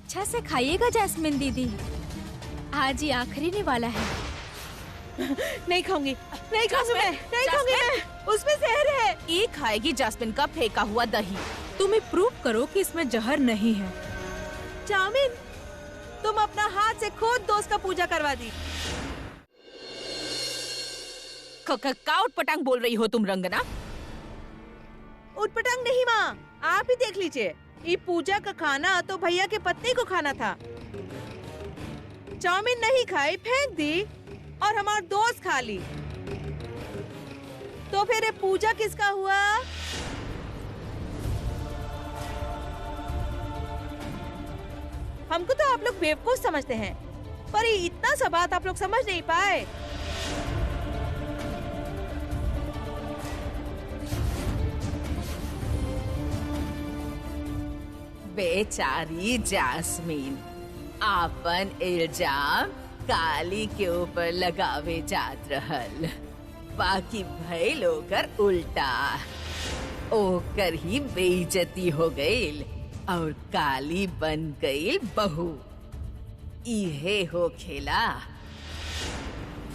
अच्छा से खाइएगा जैस्मिन दीदी, आज ही आखिरी ने वाला है। नहीं खाऊंगी, नहीं खाऊंगी मैं, नहीं खाऊंगी मैं, उसमें जहर है। ये खाएगी जैस्मिन का फेंका हुआ दही। तुम्हें प्रूव करो कि इसमें जहर नहीं है। चाउमीन, तुम अपना हाथ से खुद दोस्त का पूजा करवा दी। का उटपटांग बोल रही हो तुम रंगना? उटपटांग नहीं माँ, आप ही देख लीजिए। ये पूजा का खाना तो भैया के पत्नी को खाना था। चाउमीन नहीं खाई, फेंक दी और हमारा दोस्त खा ली। तो फिर ये पूजा किसका हुआ? हमको तो आप लोग बेवकूफ समझते हैं, पर ये इतना सा बात आप लोग समझ नहीं पाए। बेचारी जैस्मिन आपन इल्जाम काली के ऊपर लगावे जात रहल, बाकी भइल ओकर उल्टा। ओकर ही बेइज्जती हो गईल और काली बन गईल बहू। इहे हो खेला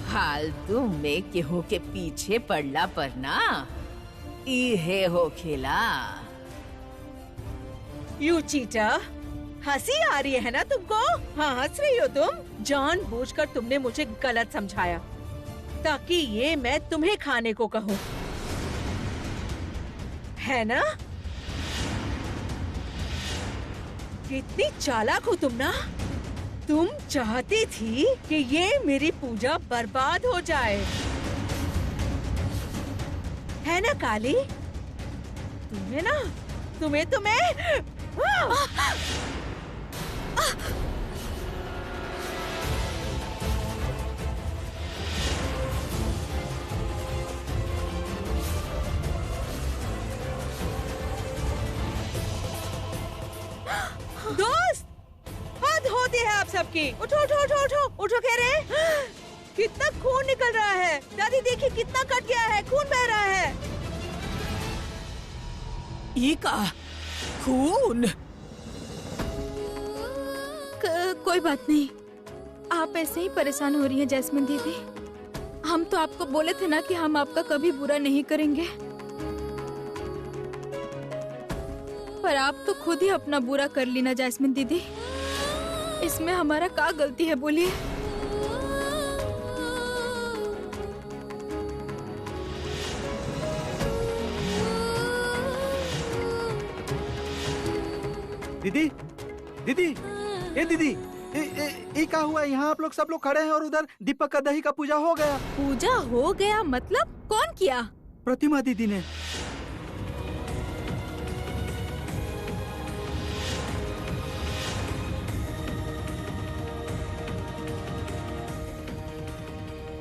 फालतू में केहू के पीछे पड़ला पर ना, इहे हो खेला। यू चीटर, हंसी आ रही है ना तुमको? हाँ, हंस रही हो तुम। जानबूझकर तुमने मुझे गलत समझाया ताकि ये मैं तुम्हें खाने को कहूँ, है ना? कितनी चालाक हो तुम ना। तुम चाहती थी कि ये मेरी पूजा बर्बाद हो जाए, है ना काली? तुम्हें तो मैं दोस्त, हद होती है आप सबकी। उठो उठो उठो उठो उठो, कह रहे हैं। कितना खून निकल रहा है दादी, देखिए कितना कट गया है, खून बह रहा है। ये का खून? कोई बात नहीं, आप ऐसे ही परेशान हो रही हैं जैस्मिन दीदी। हम तो आपको बोले थे ना कि हम आपका कभी बुरा नहीं करेंगे, पर आप तो खुद ही अपना बुरा कर ली ना जैस्मिन दीदी। इसमें हमारा क्या गलती है बोलिए? दीदी, दीदी, ए दीदी, ए क्या हुआ? यहाँ आप लोग सब लोग खड़े हैं और उधर दीपक का दही का पूजा हो गया। पूजा हो गया मतलब? कौन किया? प्रतिमा दीदी ने।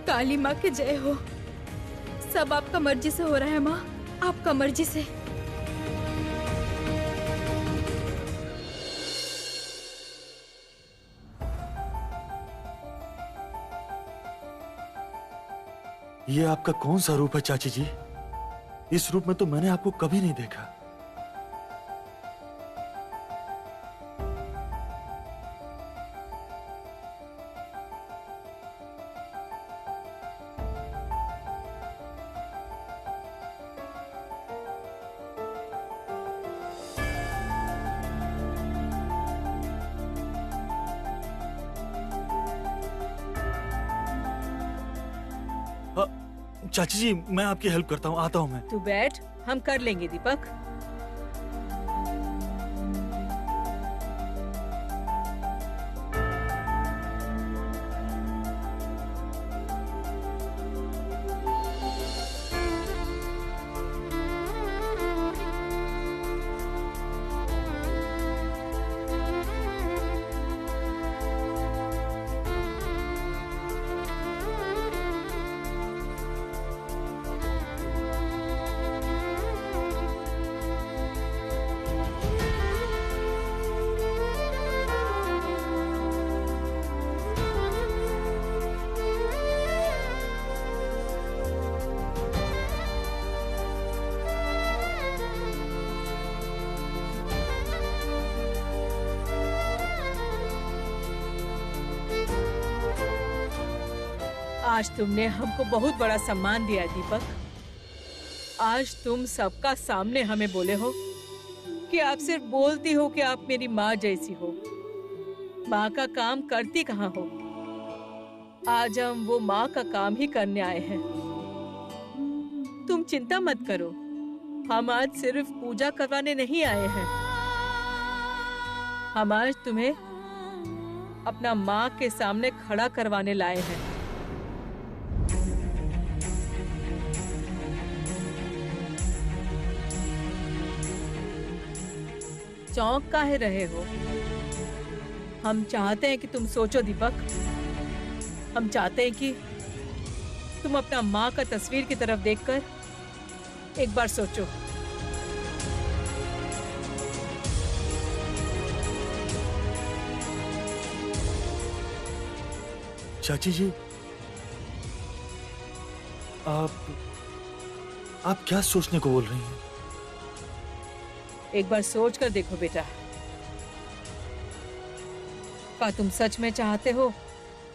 काली माँ के जय हो। सब आपका मर्जी से हो रहा है माँ, आपका मर्जी से। ये आपका कौन सा रूप है चाची जी? इस रूप में तो मैंने आपको कभी नहीं देखा। चाची जी, मैं आपकी हेल्प करता हूँ, आता हूँ मैं। तू बैठ, हम कर लेंगे दीपक। आज तुमने हमको बहुत बड़ा सम्मान दिया दीपक। आज तुम सबका सामने हमें बोले हो कि आप सिर्फ बोलती हो कि आप मेरी माँ जैसी हो, माँ का काम करती कहाँ हो। आज हम वो माँ का काम ही करने आए हैं। तुम चिंता मत करो, हम आज सिर्फ पूजा करवाने नहीं आए हैं। हम आज तुम्हें अपना माँ के सामने खड़ा करवाने लाए हैं। चौंक काहे रहे हो? हम चाहते हैं कि तुम सोचो दीपक। हम चाहते हैं कि तुम अपना माँ का तस्वीर की तरफ देखकर एक बार सोचो। चाची जी, आप क्या सोचने को बोल रही हैं? एक बार सोच कर देखो बेटा, क्या तुम सच में चाहते हो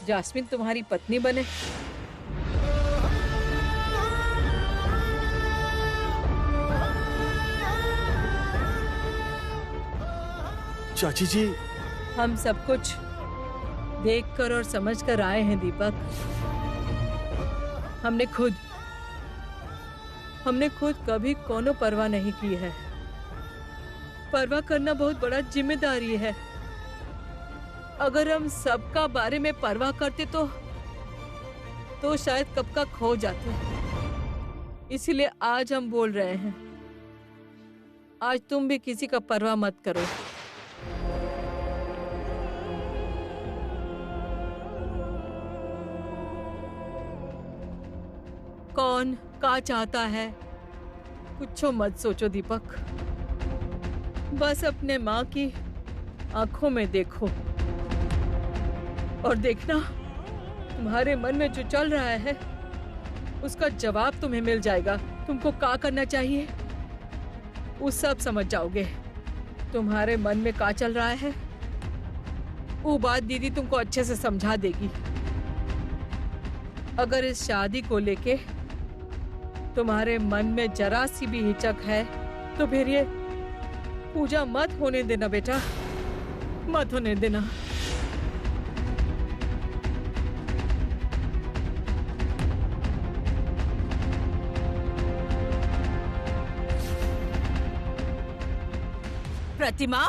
जास्मिन तुम्हारी पत्नी बने? चाची जी, हम सब कुछ देखकर और समझकर आए हैं दीपक। हमने खुद कभी कोनो परवाह नहीं की है। परवाह करना बहुत बड़ा जिम्मेदारी है। अगर हम सबका बारे में परवाह करते तो शायद कब का खो जाते। इसीलिए आज हम बोल रहे हैं, आज तुम भी किसी का परवाह मत करो। कौन क्या चाहता है कुछ मत सोचो दीपक। बस अपने माँ की आंखों में देखो और देखना तुम्हारे मन में जो चल रहा है उसका जवाब तुम्हें मिल जाएगा। तुमको क्या करना चाहिए वो सब समझ जाओगे। तुम्हारे मन में क्या चल रहा है वो बात दीदी तुमको अच्छे से समझा देगी। अगर इस शादी को लेके तुम्हारे मन में जरा सी भी हिचक है तो फिर ये पूजा मत होने देना बेटा, मत होने देना। प्रतिमा,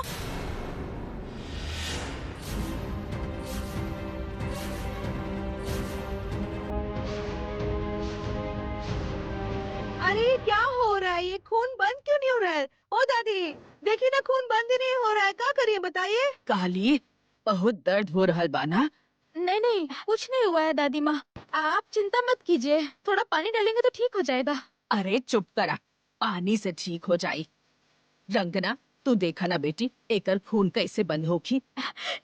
अरे क्या हो रहा है? ये खून बंद क्यों नहीं हो रहा है? ओ दादी देखिए ना, खून बंद ही नहीं हो रहा है। क्या करिए बताइए? काली, बहुत दर्द हो रहा बाना। नहीं नहीं, कुछ नहीं हुआ है दादी माँ, आप चिंता मत कीजिए। थोड़ा पानी डालेंगे तो ठीक हो जाएगा। अरे चुप करा, पानी से ठीक हो जाई। रंगना, तू देखा ना बेटी, एकर खून कैसे बंद होगी।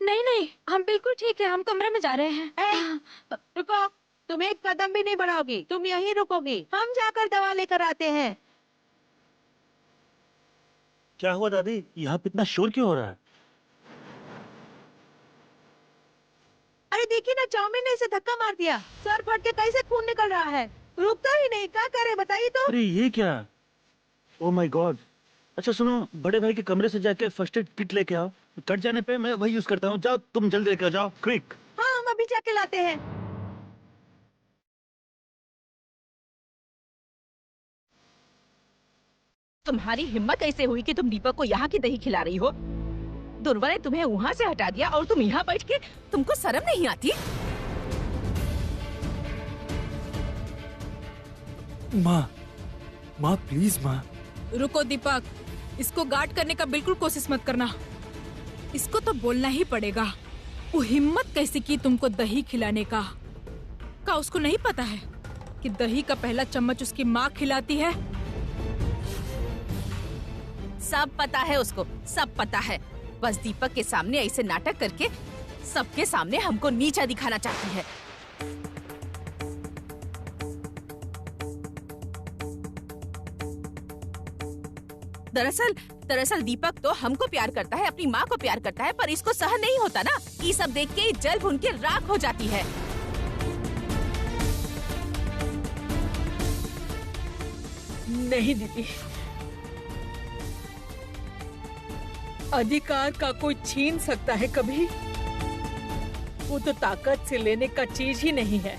नहीं नहीं, हम बिल्कुल ठीक है, हम कमरे में जा रहे हैं। रुको, तुम एक कदम भी नहीं बढ़ाओगी, तुम यहीं रुकोगी। हम जाकर दवा लेकर आते हैं। क्या हुआ दादी? यहाँ पे इतना शोर क्यों हो रहा है? अरे देखिए ना, चाउमीन ने इसे धक्का मार दिया। सर फट के कैसे खून निकल रहा है, रुकता ही नहीं। क्या करे बताइए तो। अरे ये क्या? Oh my God. अच्छा सुनो, बड़े भाई के कमरे से जाके फर्स्ट एड किट लेके आओ। कट जाने पे मैं वही यूज करता हूँ। जाओ तुम जल्दी लेके जाओ, क्विक। हाँ हम अभी जाके लाते हैं। तुम्हारी हिम्मत कैसे हुई कि तुम दीपक को यहाँ की दही खिला रही हो? दुर्वा ने तुम्हें वहाँ से हटा दिया और तुम यहाँ बैठ के, तुमको शर्म नहीं आती? माँ प्लीज माँ। रुको दीपक, इसको गार्ड करने का बिल्कुल कोशिश मत करना। इसको तो बोलना ही पड़ेगा। वो हिम्मत कैसे की तुमको दही खिलाने का? क्या उसको नहीं पता है कि दही का पहला चम्मच उसकी माँ खिलाती है? सब पता है उसको, सब पता है। बस दीपक के सामने ऐसे नाटक करके सबके सामने हमको नीचा दिखाना चाहती है। दरअसल दीपक तो हमको प्यार करता है, अपनी माँ को प्यार करता है, पर इसको सहन नहीं होता ना। ये सब देख के जल भुन के राख हो जाती है। नहीं दीदी, अधिकार का कोई छीन सकता है कभी? वो तो ताकत से लेने का चीज ही नहीं है।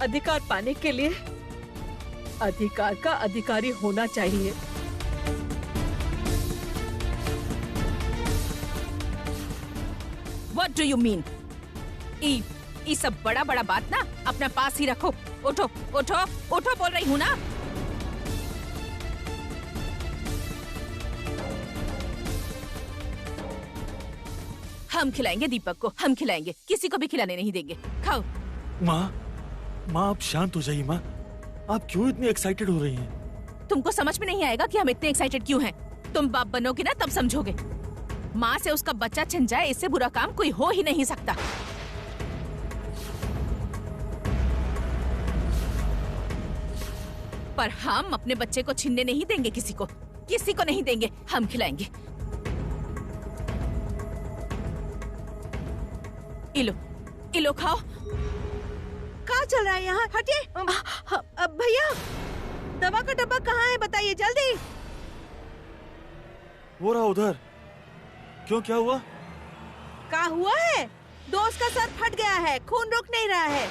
अधिकार पाने के लिए अधिकार का अधिकारी होना चाहिए। What do you mean? ये सब बड़ा बड़ा बात ना अपना पास ही रखो। उठो उठो उठो, बोल रही हूँ ना। हम खिलाएंगे दीपक को, हम खिलाएंगे, किसी को भी खिलाने नहीं देंगे। खाओ। माँ आप शांत हो जाइए। माँ आप क्यों इतनी एक्साइटेड हो रही हैं? तुमको समझ में नहीं आएगा कि हम इतने एक्साइटेड क्यों हैं। तुम बाप बनोगे ना तब समझोगे। माँ से उसका बच्चा छिन जाए, इससे बुरा काम कोई हो ही नहीं सकता। पर हम अपने बच्चे को छीनने नहीं देंगे, किसी को नहीं देंगे। हम खिलाएंगे। इलो खाओ। कहाँ चल रहा है यहाँ? हटिए। भैया, दवा का डब्बा कहाँ है? बताइए जल्दी। वो रहा उधर। क्यों, क्या हुआ? क्या हुआ है? दोस्त का सर फट गया है, खून रुक नहीं रहा है।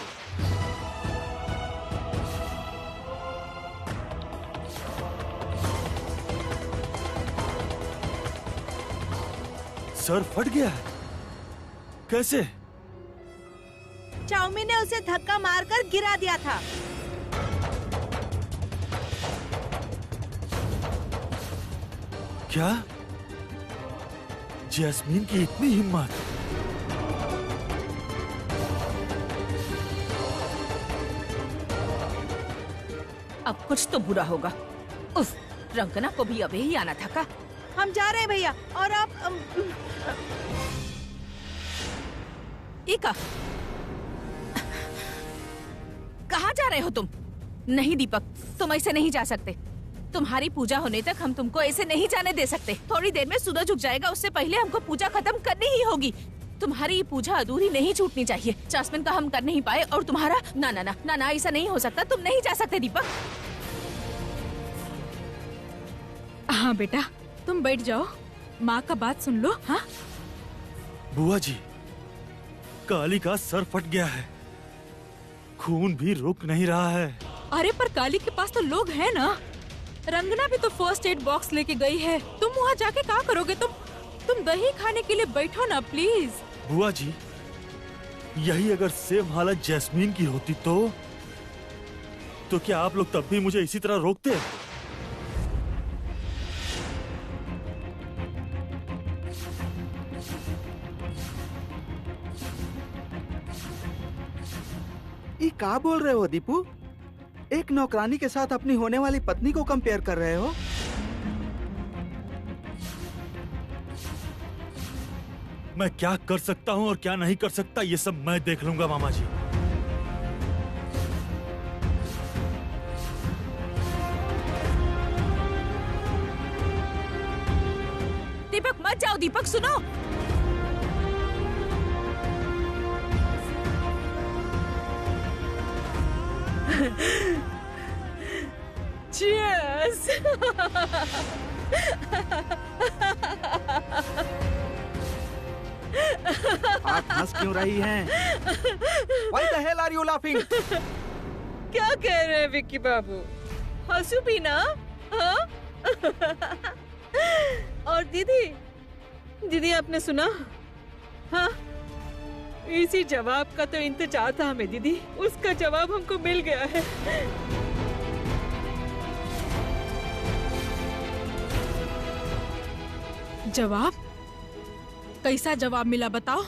सर फट गया है? कैसे? चाउमीन ने उसे धक्का मारकर गिरा दिया था। क्या? जैस्मीन की इतनी हिम्मत? अब कुछ तो बुरा होगा। उफ, रंगना को भी अभी ही आना था का। हम जा रहे हैं भैया। और आप इका, कहाँ जा रहे हो तुम? नहीं दीपक, तुम ऐसे नहीं जा सकते। तुम्हारी पूजा होने तक हम तुमको ऐसे नहीं जाने दे सकते। थोड़ी देर में सूरज उग जाएगा, उससे पहले हमको पूजा खत्म करनी ही होगी। तुम्हारी ये पूजा अधूरी नहीं छूटनी चाहिए। जास्मिन का हम कर नहीं पाए और तुम्हारा ना ना ना ना ना, ऐसा नहीं हो सकता। तुम नहीं जा सकते दीपक। हाँ बेटा, तुम बैठ जाओ, माँ का बात सुन लो। हाँ बुआ जी, काली का सर फट गया है, खून भी रुक नहीं रहा है। अरे पर काली के पास तो लोग हैं ना। रंगना भी तो फर्स्ट एड बॉक्स लेके गई है। तुम वहाँ जाके क्या करोगे? तुम दही खाने के लिए बैठो ना प्लीज। बुआ जी, यही अगर सेम हालत जैस्मीन की होती तो क्या आप लोग तब भी मुझे इसी तरह रोकते? ये क्या बोल रहे हो दीपू? एक नौकरानी के साथ अपनी होने वाली पत्नी को कंपेयर कर रहे हो? मैं क्या कर सकता हूँ और क्या नहीं कर सकता, ये सब मैं देख लूंगा मामा जी। दीपक मत जाओ। दीपक सुनो। Cheers! आप हंस क्यों रही हैं? Why the hell are you laughing? क्या कह रहे हैं विक्की बाबू? हंसू भी ना? हाँ? और दीदी आपने सुना? हाँ? इसी जवाब का तो इंतजार था हमें दीदी। उसका जवाब हमको मिल गया है। जवाब? कैसा जवाब मिला बताओ?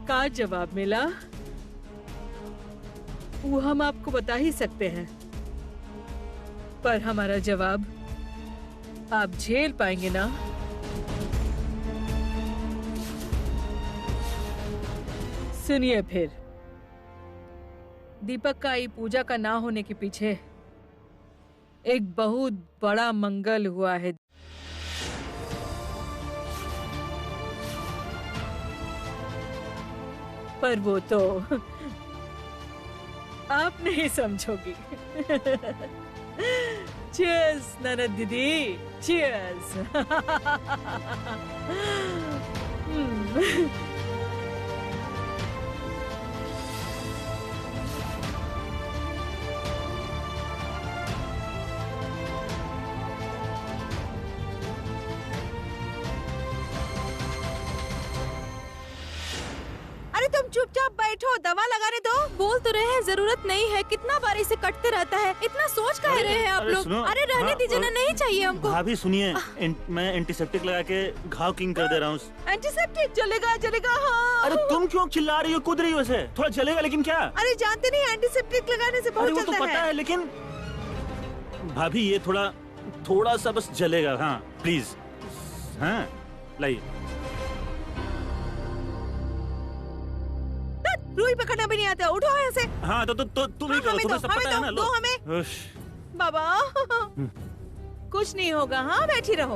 का जवाब मिला वो हम आपको बता ही सकते हैं, पर हमारा जवाब आप झेल पाएंगे ना? सुनिए फिर, दीपक का ये पूजा का ना होने के पीछे एक बहुत बड़ा मंगल हुआ है। पर वो तो आप नहीं समझोगी। चीयर्स ननद दीदी, चीयर्स। अरे तुम चुपचाप बैठो, दवा लगाने दो। बोल तो रहे हैं जरूरत नहीं है, कितना बार इसे कटते रहता है, इतना सोच कह रहे हैं आप लोग। सुनो, अरे रहने हाँ, दीजिए ना, नहीं चाहिए हमको। भाभी सुनिए, मैं एंटीसेप्टिक लगा के घाव क्लीन कर दे रहा हूँ। एंटीसेप्टिक जलेगा जलेगा। हाँ अरे तुम क्यों चिल्ला रही हो, कूद रही हो ऐसे? थोड़ा जलेगा लेकिन क्या? अरे जानते नहीं, एंटीसेप्टिक लगाने से अरे बहुत वो तो चलता पता है। है, लेकिन भाभी ये थोड़ा सा बस जलेगा। हाँ प्लीज, हाँ लाइए। रुई पकड़ना भी नहीं आता, उठो यहाँ से। हाँ तो तुम ही करो, हमें तुम्हें दो, सब पता है ना। हमें दो, हमें। उश, बाबा कुछ नहीं होगा, हाँ बैठी रहो।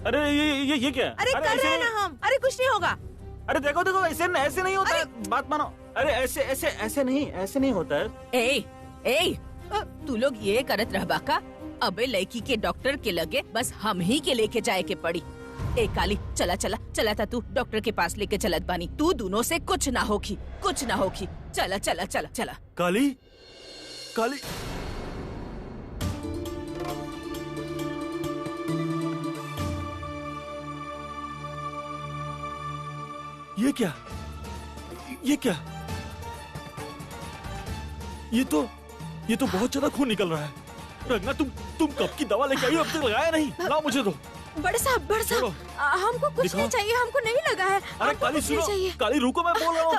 अरे ये क्या? अरे कर रहे हैं ना हम। अरे कुछ नहीं होगा। अरे देखो ऐसे नहीं होता है, बात मानो। अरे ऐसे नहीं होता है। ए तू लोग ये करत रहबा का? अबे लड़की के डॉक्टर के लगे बस हम ही के लेके जाए के पड़ी। ए काली, चला था तू डॉक्टर के पास लेके चलत बानी। तू दोनों से कुछ ना होगी। चला। काली ये क्या? ये तो बहुत ज्यादा खून निकल रहा है। रंगना तुम कब की दवा लेके आई हो? अब तक लगाया नहीं। लाओ मुझे दो। बड़े साहब हमको कुछ दिखाओ। नहीं चाहिए, हमको नहीं लगा है। अरे हमको काली कुछ नहीं सुनो, चाहिए। काली रुको, मैं बोल रहा हूँ।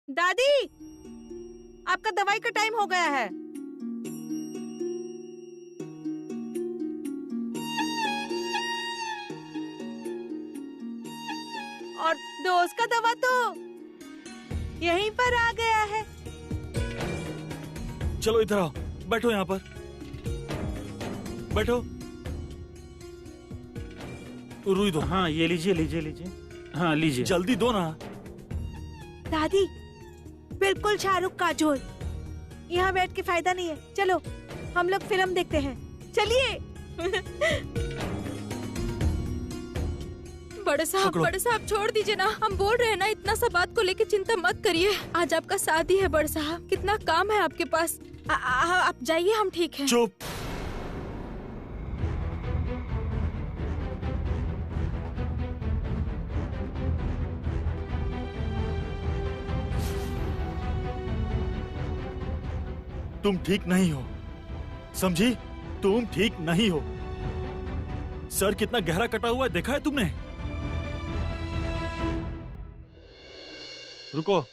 दादी आपका दवाई का टाइम हो गया है। और दोस्त का दवा तो यहीं पर आ गया है। चलो इधर आओ, बैठो यहाँ पर बैठो। रुई दो। हाँ ये लीजिए। हाँ लीजिए, जल्दी दो ना। दादी बिल्कुल शाहरुख काजोल, यहाँ बैठ के फायदा नहीं है। चलो हम लोग फिल्म देखते हैं, चलिए। बड़े साहब छोड़ दीजिए ना, हम बोल रहे हैं ना, इतना सा बात को लेके चिंता मत करिए। आज आपका शादी है बड़े साहब, कितना काम है आपके पास। आप जाइए, हम ठीक है। चुप। तुम ठीक नहीं हो, समझी? तुम ठीक नहीं हो। सर कितना गहरा कटा हुआ है, देखा है तुमने? रुको।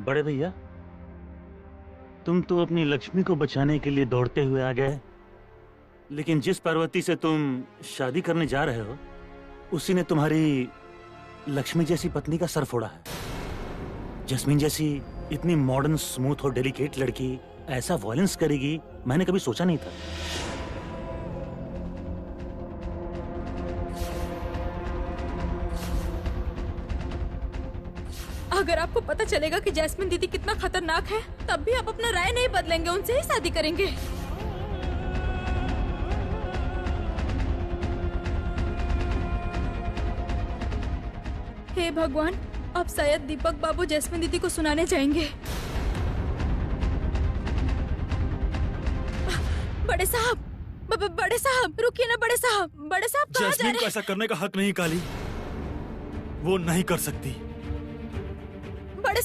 बड़े भैया, तुम तो अपनी लक्ष्मी को बचाने के लिए दौड़ते हुए आ गए, लेकिन जिस पार्वती से तुम शादी करने जा रहे हो उसी ने तुम्हारी लक्ष्मी जैसी पत्नी का सर फोड़ा है। जैस्मीन जैसी इतनी मॉडर्न, स्मूथ और डेलिकेट लड़की ऐसा वॉयलेंस करेगी, मैंने कभी सोचा नहीं था। अगर आपको पता चलेगा कि जैस्मिन दीदी कितना खतरनाक है, तब भी आप अपना राय नहीं बदलेंगे, उनसे ही शादी करेंगे। हे भगवान, अब शायद दीपक बाबू जैस्मिन दीदी को सुनाने जाएंगे। बड़े साहब, बड़े साहब रुकिए ना। बड़े साहब कहाँ जा जैस्मीन रहे को ऐसा करने का हक नहीं काली, वो नहीं कर सकती। बड़े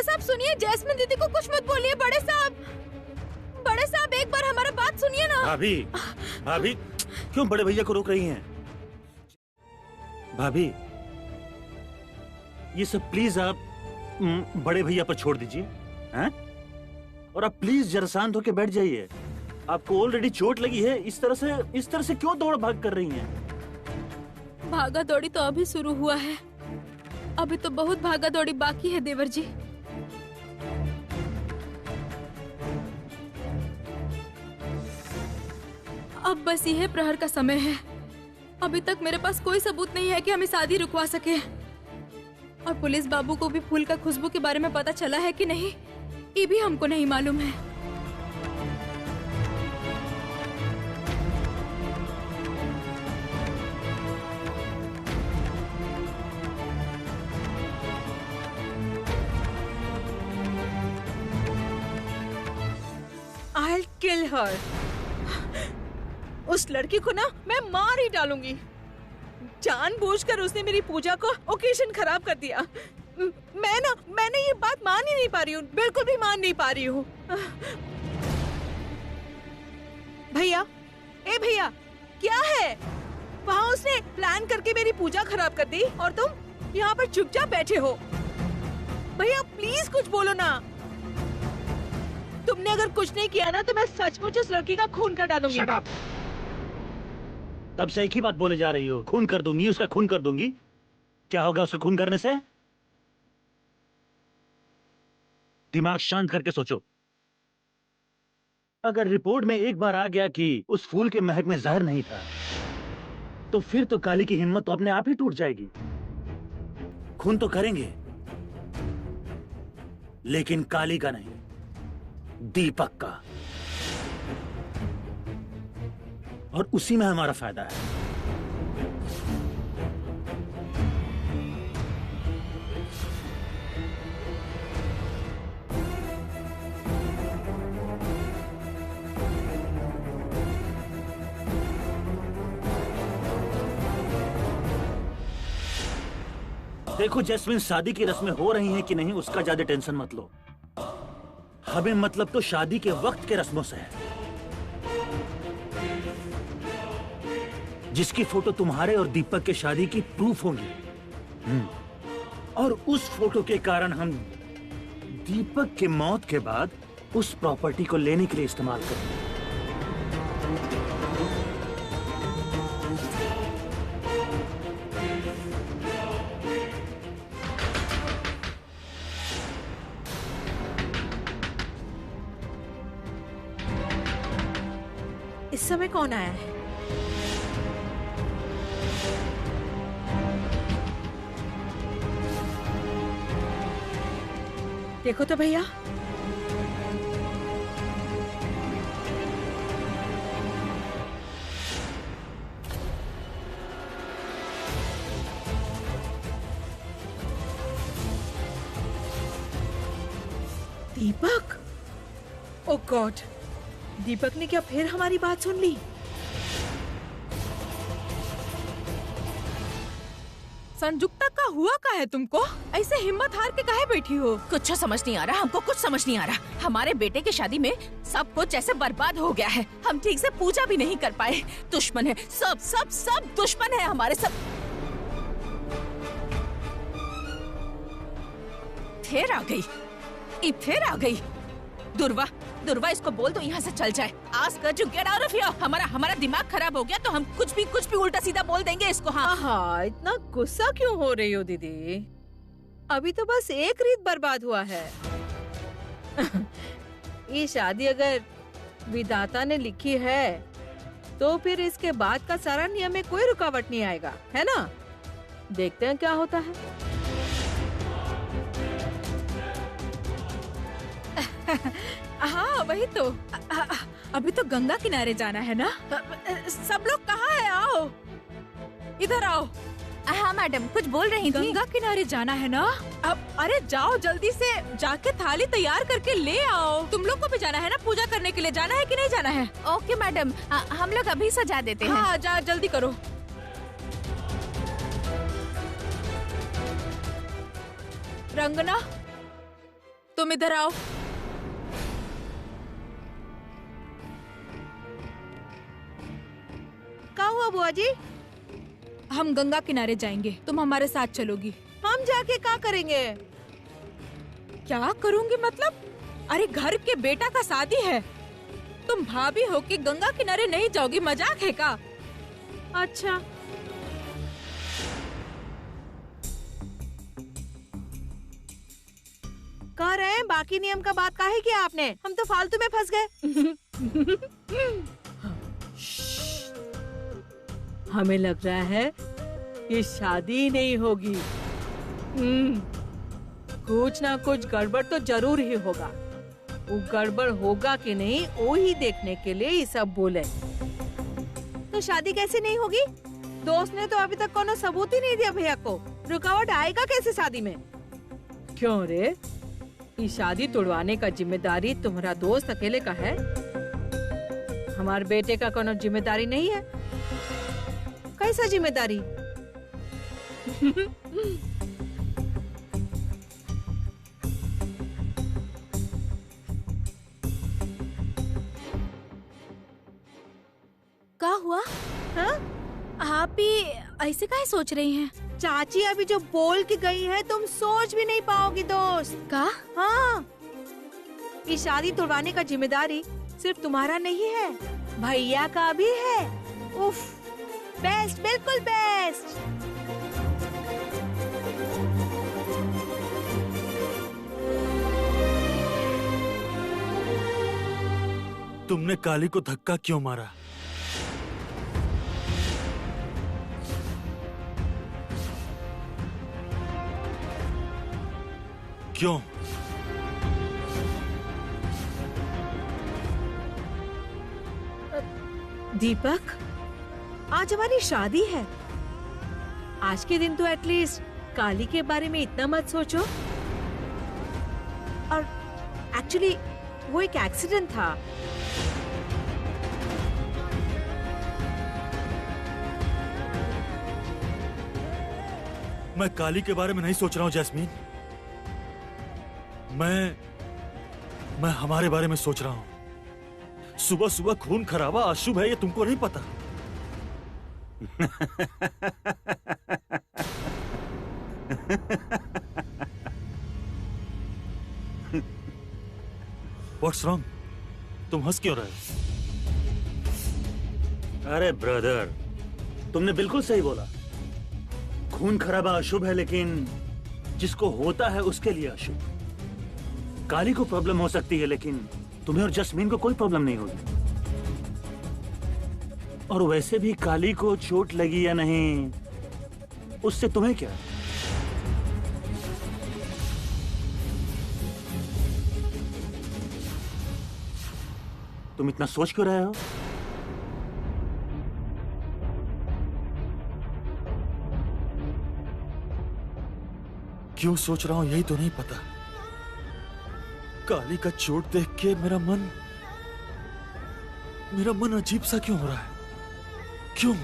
साहब सुनिए, जैस्मिन दीदी को कुछ मत बोलिए। बड़े साहब एक बार हमारा बात सुनिए ना। भाभी क्यों बड़े भैया को रोक रही हैं? भाभी, ये सब प्लीज आप बड़े भैया पर छोड़ दीजिए, हैं? और आप प्लीज जरा शांत होकर बैठ जाइए। आपको ऑलरेडी चोट लगी है, इस तरह से क्यों दौड़ भाग कर रही हैं? भागा दौड़ी तो अभी शुरू हुआ है, अभी तो बहुत भागा दौड़ी बाकी है देवर जी। अब बस यह प्रहर का समय है। अभी तक मेरे पास कोई सबूत नहीं है कि हम शादी रुकवा सके। और पुलिस बाबू को भी फूल का खुशबू के बारे में पता चला है कि नहीं, ये भी हमको नहीं मालूम है। I'll kill her. उस लड़की को ना मैं मार ही डालूंगी। जानबूझकर उसने मेरी पूजा को ओकेजन खराब कर दिया। मैंने ये बात मान ही नहीं पा रही हूँ, बिल्कुल भी मान नहीं पा रही हूँ। भैया, भैया क्या है? वहाँ उसने प्लान करके मेरी पूजा खराब कर दी और तुम यहाँ पर चुपचाप बैठे हो। भैया प्लीज कुछ बोलो ना। तुमने अगर कुछ नहीं किया ना तो मैं सचमुच उस लड़की का खून कर डालूंगी। Shut up! तब से एक ही बात बोले जा रही हो, खून कर दूंगी, उसका खून कर दूंगी। क्या होगा उसका खून करने से? दिमाग शांत करके सोचो। अगर रिपोर्ट में एक बार आ गया कि उस फूल के महक में जहर नहीं था, तो फिर तो काली की हिम्मत तो अपने आप ही टूट जाएगी। खून तो करेंगे, लेकिन काली का नहीं, दीपक का। और उसी में हमारा फायदा है। देखो जैस्मिन, शादी की रस्में हो रही हैं कि नहीं उसका ज्यादा टेंशन मत लो। हमें मतलब तो शादी के वक्त के रस्मों से है। जिसकी फोटो तुम्हारे और दीपक के शादी की प्रूफ होंगी। और उस फोटो के कारण हम दीपक के मौत के बाद उस प्रॉपर्टी को लेने के लिए इस्तेमाल करेंगे। इस समय कौन आया है? देखो तो भैया। दीपक, ओ गॉड, दीपक ने क्या फिर हमारी बात सुन ली? संजुक्ता का हुआ का है तुमको? ऐसे हिम्मत हार के काहे बैठी हो? कुछ समझ नहीं आ रहा, हमको कुछ समझ नहीं आ रहा। हमारे बेटे की शादी में सब कुछ ऐसे बर्बाद हो गया है। हम ठीक से पूजा भी नहीं कर पाए। दुश्मन है, सब सब सब दुश्मन है हमारे। सब फिर आ गई। फिर आ गई। दुर्वा, दुर्वा इसको बोल दो यहाँ से चल जाए। आज कर जो गेट आउट ऑफ हियर। हमारा दिमाग खराब हो गया तो हम कुछ भी उल्टा सीधा बोल देंगे इसको। हाँ हाँ, इतना गुस्सा क्यों हो रही हो दीदी? अभी तो बस एक रीत बर्बाद हुआ है। ये शादी अगर विधाता ने लिखी है तो फिर इसके बाद का सारा नियम में कोई रुकावट नहीं आएगा, है ना? देखते हैं क्या होता है। हाँ वही तो। अभी तो गंगा किनारे जाना है ना? सब लोग कहाँ है? आओ इधर आओ। हाँ मैडम, कुछ बोल रही थी। गंगा किनारे जाना है ना? अब अरे जाओ जल्दी से, जाके थाली तैयार करके ले आओ। तुम लोग को भी जाना है ना पूजा करने के लिए? जाना है कि नहीं जाना है? ओके मैडम, हम लोग अभी सजा देते हैं। हाँ जा जल्दी करो। रंगना तुम इधर आओ। क्या हुआ बुआ जी? हम गंगा किनारे जाएंगे, तुम हमारे साथ चलोगी? हम जाके क्या करेंगे? क्या करूंगी मतलब? अरे घर के बेटा का शादी है, तुम भाभी हो कि गंगा किनारे नहीं जाओगी? मजाक है का? अच्छा कह रहे हैं बाकी नियम का बात काहे किया आपने? हम तो फालतू में फंस गए। हमें लग रहा है ये शादी नहीं होगी। कुछ ना कुछ गड़बड़ तो जरूर ही होगा। वो गड़बड़ होगा कि नहीं वो ही देखने के लिए ये सब बोले। तो शादी कैसे नहीं होगी? दोस्त ने तो अभी तक कोनो सबूत ही नहीं दिया भैया को। रुकावट आएगा कैसे शादी में? क्यों रे? ये शादी तोड़वाने का जिम्मेदारी तुम्हारा दोस्त अकेले का है? हमारे बेटे का कोनो जिम्मेदारी नहीं है? कैसा जिम्मेदारी? क्या हुआ? हाँ? आप ही ऐसे काहे सोच रही हैं? चाची अभी जो बोल के गई है तुम सोच भी नहीं पाओगी दोस्त। का? हाँ, ये शादी तोड़वाने का जिम्मेदारी सिर्फ तुम्हारा नहीं है, भैया का भी है। उफ, बेस्ट, बिल्कुल बेस्ट। तुमने काली को धक्का क्यों मारा? क्यों? दीपक, आज हमारी शादी है। आज के दिन तो एटलीस्ट काली के बारे में इतना मत सोचो। और एक्चुअली वो एक एक्सीडेंट था। मैं काली के बारे में नहीं सोच रहा हूं जैस्मीन। मैं हमारे बारे में सोच रहा हूं। सुबह सुबह खून खराबा अशुभ है, ये तुमको नहीं पता? What's wrong? तुम हंस क्यों रहे हो? अरे ब्रदर, तुमने बिल्कुल सही बोला। खून खराबा अशुभ है, लेकिन जिसको होता है उसके लिए अशुभ। काली को प्रॉब्लम हो सकती है, लेकिन तुम्हें और जस्मीन को कोई प्रॉब्लम नहीं होगी। और वैसे भी काली को चोट लगी या नहीं, उससे तुम्हें क्या? तुम इतना सोच क्यों रहे हो? क्यों सोच रहा हूं यही तो नहीं पता। काली का चोट देख के मेरा मन अजीब सा क्यों हो रहा है? क्यों?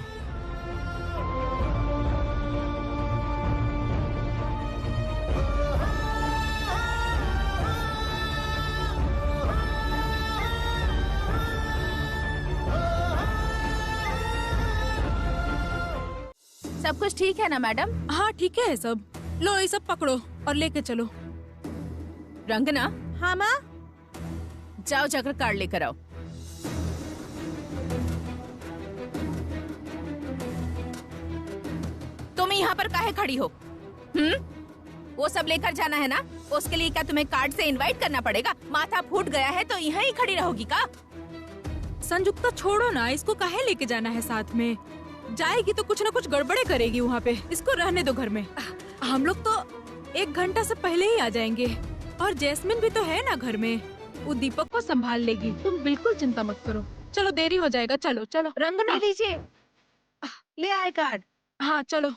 सब कुछ ठीक है ना मैडम? हाँ ठीक है सब। लो ये सब पकड़ो और लेके चलो। रंगना, हाँ माँ। जाओ जाकर कार्ड लेकर आओ। तुम यहाँ पर काहे खड़ी हो? वो सब लेकर जाना है ना? उसके लिए क्या तुम्हें कार्ड से इनवाइट करना पड़ेगा? माथा फूट गया है तो यहाँ ही खड़ी रहोगी का? संजुक्ता छोड़ो ना, इसको काहे लेके जाना है साथ में? जाएगी तो कुछ ना कुछ गड़बड़े करेगी वहाँ पे। इसको रहने दो घर में। हम लोग तो 1 घंटा से पहले ही आ जाएंगे। और जैस्मिन भी तो है ना घर में, वो दीपक को संभाल लेगी। तुम बिल्कुल चिंता मत करो। चलो देरी हो जाएगा, चलो चलो। रंगना लीजिए, ले आए कार्ड। हाँ चलो।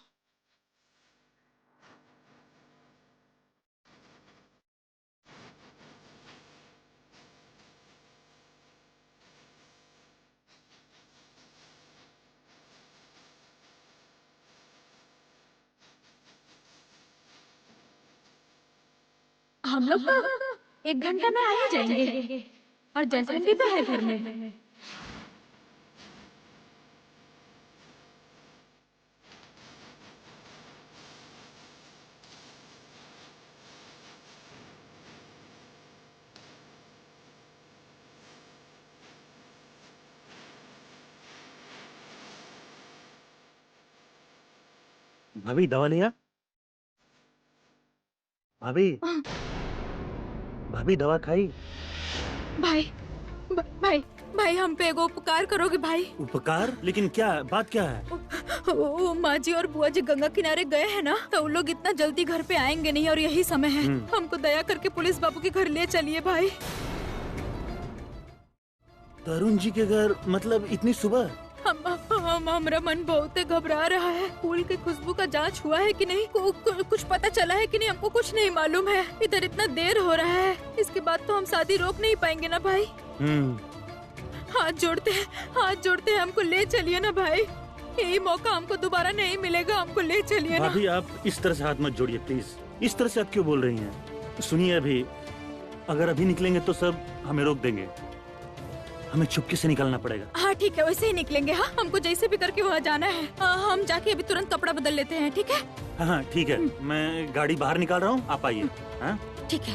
हम लोग तो 1 घंटा में आ ही जाएंगे। और जैस्मिन भी तो है घर में। भाभी दवा लिया? भाभी भाभी दवा खाई? भाई भाई भाई हम पे एगो उपकार करोगे भाई? उपकार? लेकिन क्या बात क्या है? वो माँ जी और बुआ जी गंगा किनारे गए हैं ना, तो उन लोग इतना जल्दी घर पे आएंगे नहीं और यही समय है। हमको दया करके पुलिस बाबू के घर ले चलिए भाई। तरुण जी के घर? मतलब इतनी सुबह? हमारा मन बहुत घबरा रहा है। फूल की खुशबू का जांच हुआ है कि नहीं? कुछ पता चला है कि नहीं? हमको कुछ नहीं मालूम है। इधर इतना देर हो रहा है, इसके बाद तो हम शादी रोक नहीं पाएंगे ना भाई। हाथ जोड़ते हैं, हमको ले चलिए ना भाई। यही मौका हमको दोबारा नहीं मिलेगा, हमको ले चलिए ना। भाभी आप इस तरह से हाथ मत जोड़िए प्लीज। इस तरह से आप क्यों बोल रही हैं? सुनिए, अगर अभी निकलेंगे तो सब हमें रोक देंगे। हमें चुपके से निकलना पड़ेगा। हाँ ठीक है, वैसे ही निकलेंगे। हाँ हमको जैसे भी करके वहाँ जाना है। हम जाके अभी तुरंत कपड़ा बदल लेते हैं, ठीक है? हाँ ठीक है, मैं गाड़ी बाहर निकाल रहा हूँ, आप आइए। हाँ ठीक है।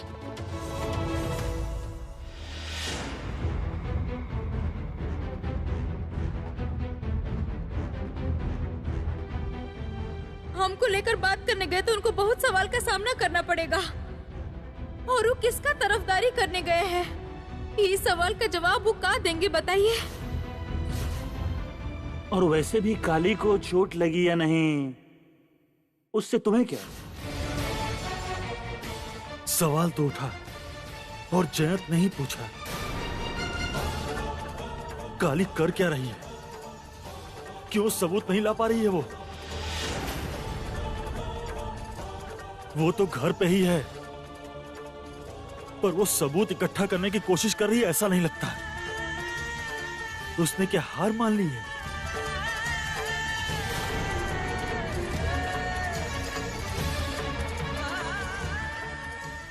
हमको लेकर बात करने गए तो उनको बहुत सवाल का सामना करना पड़ेगा। और वो किसका तरफदारी करने गए हैं? इस सवाल का जवाब वो क्या देंगे बताइए? और वैसे भी काली को चोट लगी या नहीं, उससे तुम्हें क्या? सवाल तो उठा और जयंत ने ही पूछा, काली कर क्या रही है? क्यों सबूत नहीं ला पा रही है? वो तो घर पे ही है, पर वो सबूत इकट्ठा करने की कोशिश कर रही है, ऐसा नहीं लगता। उसने क्या हार मान ली है?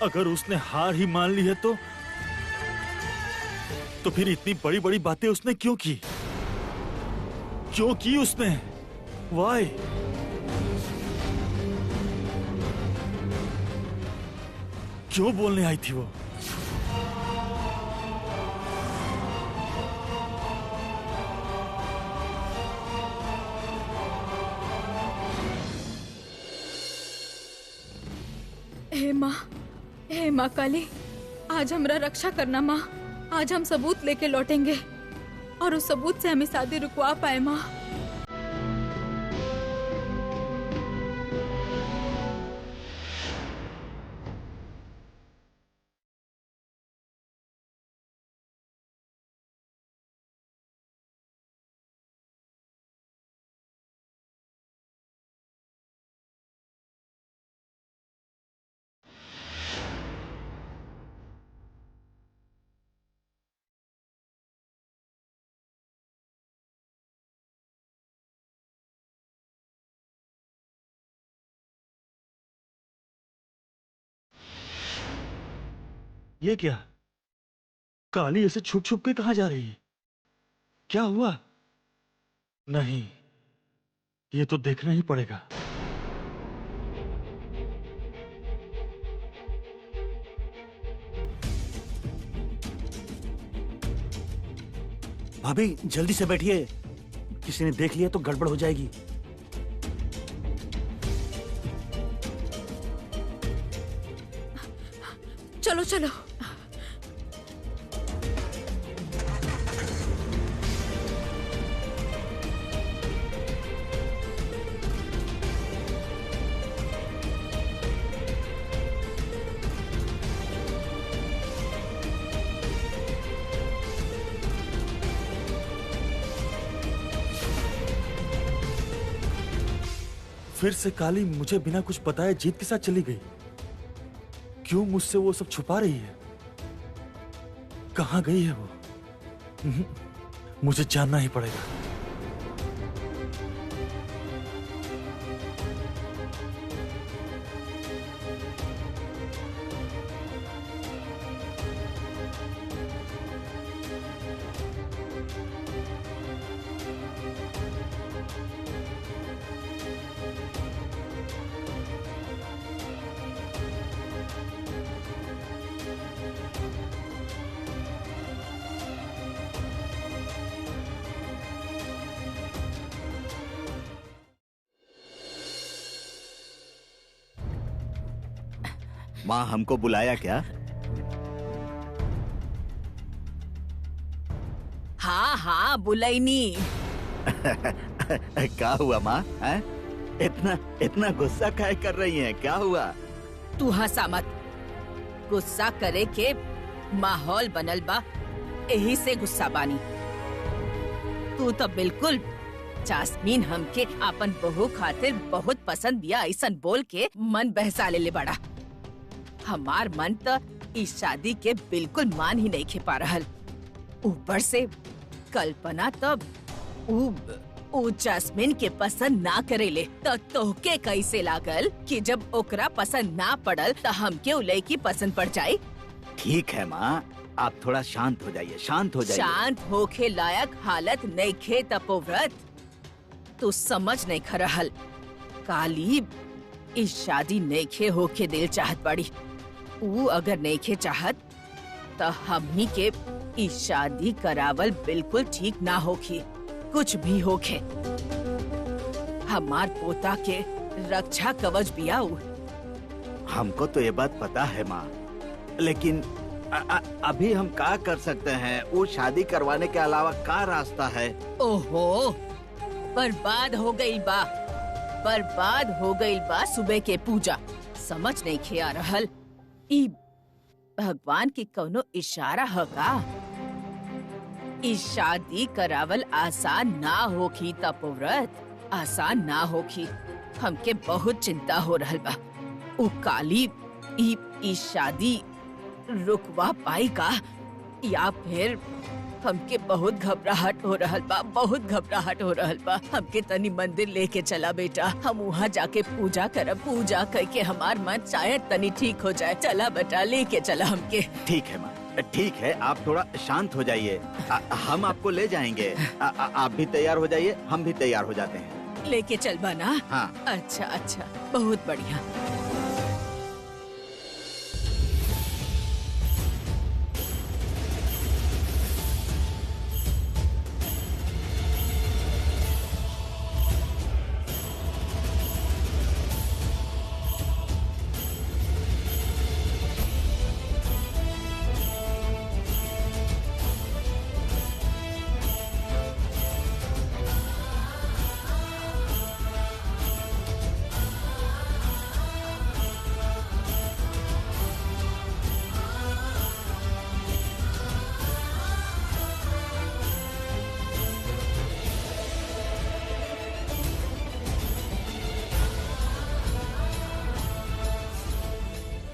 अगर उसने हार ही मान ली है तो फिर इतनी बड़ी बड़ी बातें उसने क्यों की? क्यों की उसने? वाई? क्यों बोलने आई थी वो? हे माँ काली, आज हमरा रक्षा करना माँ। आज हम सबूत लेके लौटेंगे और उस सबूत से हमें शादी रुकवा पाए माँ। ये क्या? काली ऐसे छुप छुप के कहां जा रही है? क्या हुआ? नहीं, ये तो देखना ही पड़ेगा। भाभी जल्दी से बैठिए, किसी ने देख लिया तो गड़बड़ हो जाएगी। चलो चलो। फिर से काली मुझे बिना कुछ बताए जीत के साथ चली गई। क्यों मुझसे वो सब छुपा रही है? कहाँ गई है वो? मुझे जानना ही पड़ेगा। माँ हमको बुलाया क्या? हाँ हाँ बुलाइनी। क्या हुआ माँ? इतना गुस्सा काहे कर रही हैं? क्या हुआ? तू हंसा मत। गुस्सा करे के माहौल बनल बा, यही से गुस्सा बानी। तू तो बिल्कुल जास्मीन हमके अपन बहू खातिर बहुत पसंद बिया ऐसन बोल के मन बहसा ले बड़ा। हमार मन तो इस शादी के बिल्कुल मान ही नहीं खे पा रहल। ऊपर से कल्पना तब ऊ जास्मीन के पसंद ना करेले तो तोहके कैसे लागल कि जब ओकरा पसंद ना पड़ल तो हमके उ लड़की पसंद पड़ जाए? ठीक है माँ, आप थोड़ा शांत हो जाइए, शांत हो जाइए। शांत होके लायक हालत नहीं खे तपोव्रत। तू समझ नहीं खरहल। काली इस शादी नहीं खे होके दिल चाहत बड़ी। ऊ अगर नहीं खे चाहत तो हमनी के इस शादी करावल बिल्कुल ठीक ना होखी। कुछ भी होखे हमार पोता के रक्षा कवच बिया ऊ। हमको तो ये बात पता है माँ, लेकिन अभी हम क्या कर सकते हैं? वो शादी करवाने के अलावा क्या रास्ता है? ओहो, बर्बाद हो गई बा, बर्बाद हो गई बा सुबह के पूजा। समझ नहीं खे आ रहल ई भगवान की कौनो इशारा है का? इस शादी करावल आसान ना होखी तपोव्रत, आसान ना होखी। हमके बहुत चिंता हो रहल बा। उ काली ई शादी रुकवा पाई का या फिर हमके बहुत घबराहट हो रहल बा, बहुत घबराहट हो रहल बा। हमके तनी मंदिर लेके चला बेटा, हम वहाँ जाके पूजा करब। पूजा करके हमार मन शायद तनी ठीक हो जाए। चला बेटा, लेके चला हमके। ठीक है माँ, ठीक है, आप थोड़ा शांत हो जाइए। हम आपको ले जाएंगे। आप भी तैयार हो जाइए, हम भी तैयार हो जाते हैं। लेके चल बना। हाँ। अच्छा अच्छा, बहुत बढ़िया।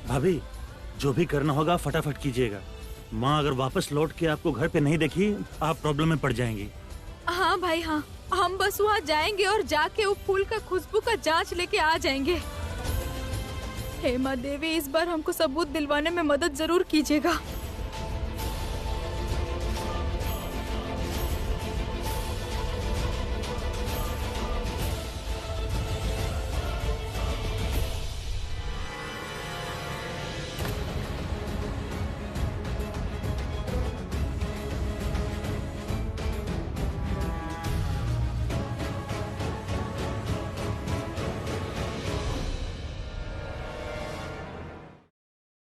भाभी जो भी करना होगा फटाफट कीजिएगा। माँ अगर वापस लौट के आपको घर पे नहीं देखी, आप प्रॉब्लम में पड़ जाएंगी। हाँ भाई हाँ, हम बस वहाँ जाएंगे और जाके वो फूल का खुशबू का जांच लेके आ जाएंगे। हेमा देवी, इस बार हमको सबूत दिलवाने में मदद जरूर कीजिएगा।